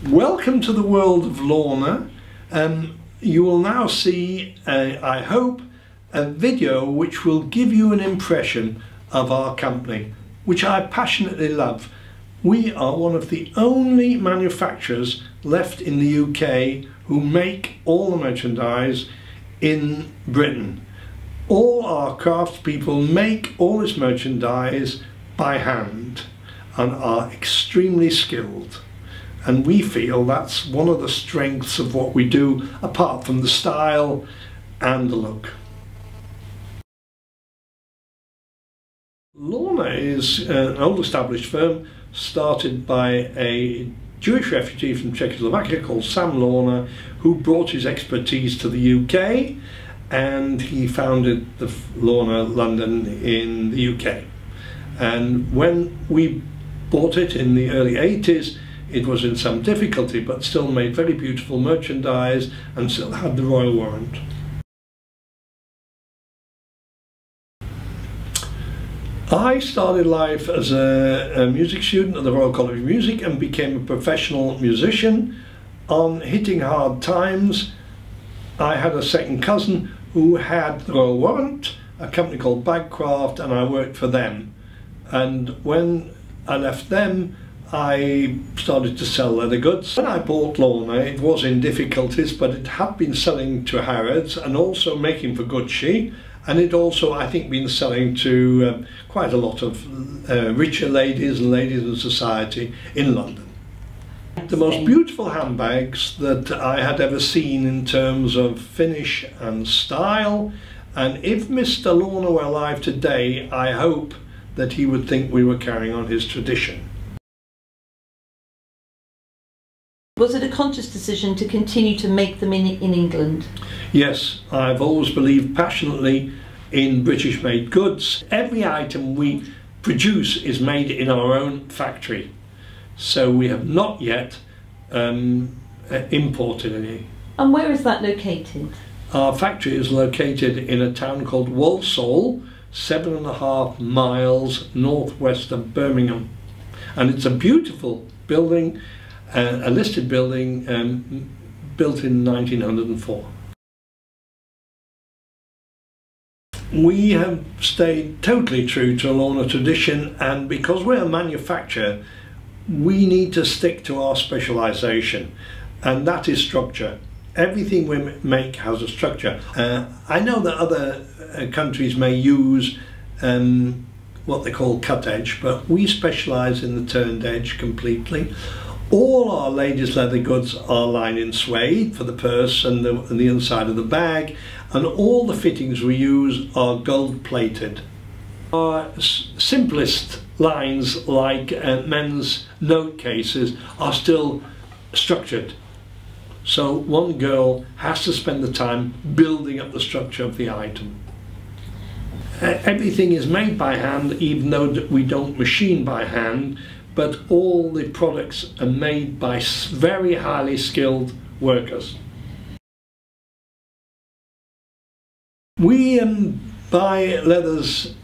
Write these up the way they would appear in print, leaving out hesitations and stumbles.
Welcome to the world of Launer. You will now see, I hope, a video which will give you an impression of our company, which I passionately love. We are one of the only manufacturers left in the UK who make all the merchandise in Britain. All our craftspeople make all this merchandise by hand and are extremely skilled. And we feel that's one of the strengths of what we do, apart from the style and the look. Launer is an old established firm started by a Jewish refugee from Czechoslovakia called Sam Launer, who brought his expertise to the UK, and he founded the Launer London in the UK. And when we bought it in the early 80s, it was in some difficulty, but still made very beautiful merchandise and still had the royal warrant. I started life as a music student at the Royal College of Music and became a professional musician. On hitting hard times, I had a second cousin who had the royal warrant, a company called Bagcraft, and I worked for them. And when I left them, I started to sell leather goods. When I bought Launer, it was in difficulties, but it had been selling to Harrods and also making for Gucci, and it also, I think, been selling to quite a lot of richer ladies and ladies in society in London. The most beautiful handbags that I had ever seen in terms of finish and style, and if Mr. Launer were alive today, I hope that he would think we were carrying on his tradition. Was it a conscious decision to continue to make them in England? Yes, I've always believed passionately in British-made goods. Every item we produce is made in our own factory, so we have not yet imported any. And where is that located? Our factory is located in a town called Walsall, 7.5 miles northwest of Birmingham, and it's a beautiful building. A listed building built in 1904. We have stayed totally true to a Launer tradition, and because we're a manufacturer, we need to stick to our specialisation, and that is structure. Everything we make has a structure. I know that other countries may use what they call cut edge, but we specialise in the turned edge completely. All our ladies' leather goods are lined in suede for the purse and the inside of the bag, and all the fittings we use are gold plated. Our simplest lines, like men's note cases, are still structured. So one girl has to spend the time building up the structure of the item. Everything is made by hand, even though we don't machine by hand, but all the products are made by very highly skilled workers. We buy leathers,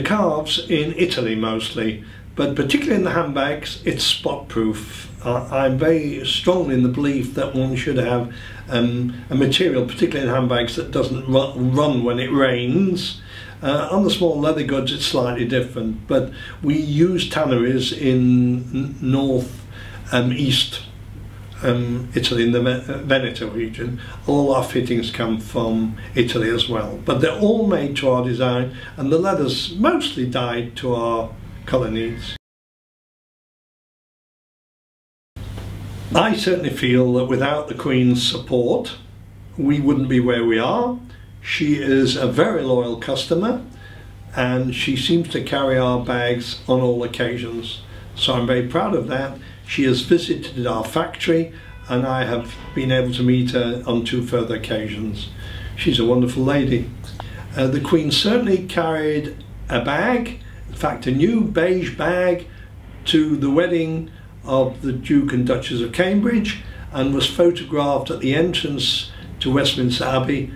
calves in Italy mostly, but particularly in the handbags, it's spot proof. I'm very strongly in the belief that one should have a material, particularly in handbags, that doesn't run when it rains. On the small leather goods it's slightly different, but we use tanneries in north and east Italy, in the Veneto region. All our fittings come from Italy as well, but they're all made to our design, and the leather's mostly dyed to our colour needs. I certainly feel that without the Queen's support we wouldn't be where we are. She is a very loyal customer, and she seems to carry our bags on all occasions. So I'm very proud of that. She has visited our factory, and I have been able to meet her on 2 further occasions. She's a wonderful lady. The Queen certainly carried a bag, in fact a new beige bag, to the wedding of the Duke and Duchess of Cambridge, and was photographed at the entrance to Westminster Abbey,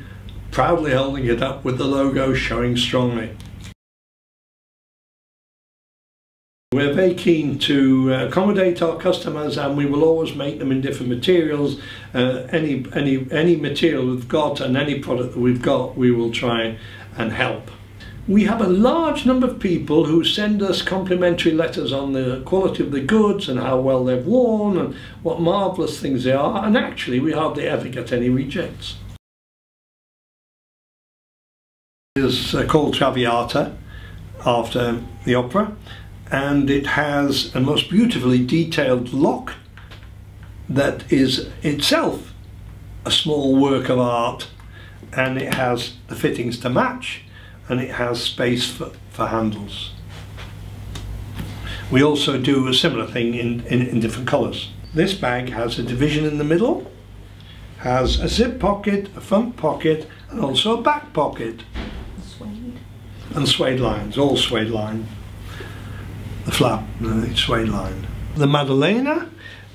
proudly holding it up with the logo showing strongly. We're very keen to accommodate our customers, and we will always make them in different materials. Any material we've got and any product that we've got, we will try and help. We have a large number of people who send us complimentary letters on the quality of the goods and how well they've worn and what marvellous things they are, and actually we hardly ever get any rejects. It's called Traviata, after the opera, and it has a most beautifully detailed lock that is itself a small work of art, and it has the fittings to match, and it has space for handles. We also do a similar thing in different colours. This bag has a division in the middle, has a zip pocket, a front pocket, and also a back pocket. Suede. And suede lines, all suede line. The flap, the suede line. The Maddalena,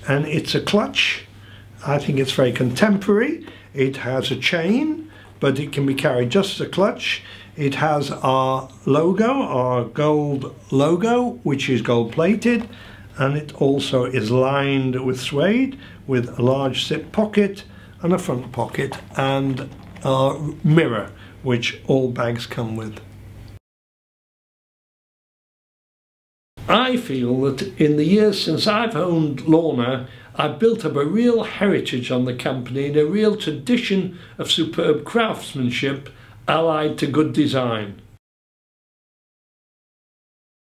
and it's a clutch. I think it's very contemporary. It has a chain, but it can be carried just as a clutch. It has our logo, our gold logo, which is gold plated, and it also is lined with suede with a large zip pocket and a front pocket and our mirror, which all bags come with. I feel that in the years since I've owned Launer, I've built up a real heritage on the company and a real tradition of superb craftsmanship allied to good design.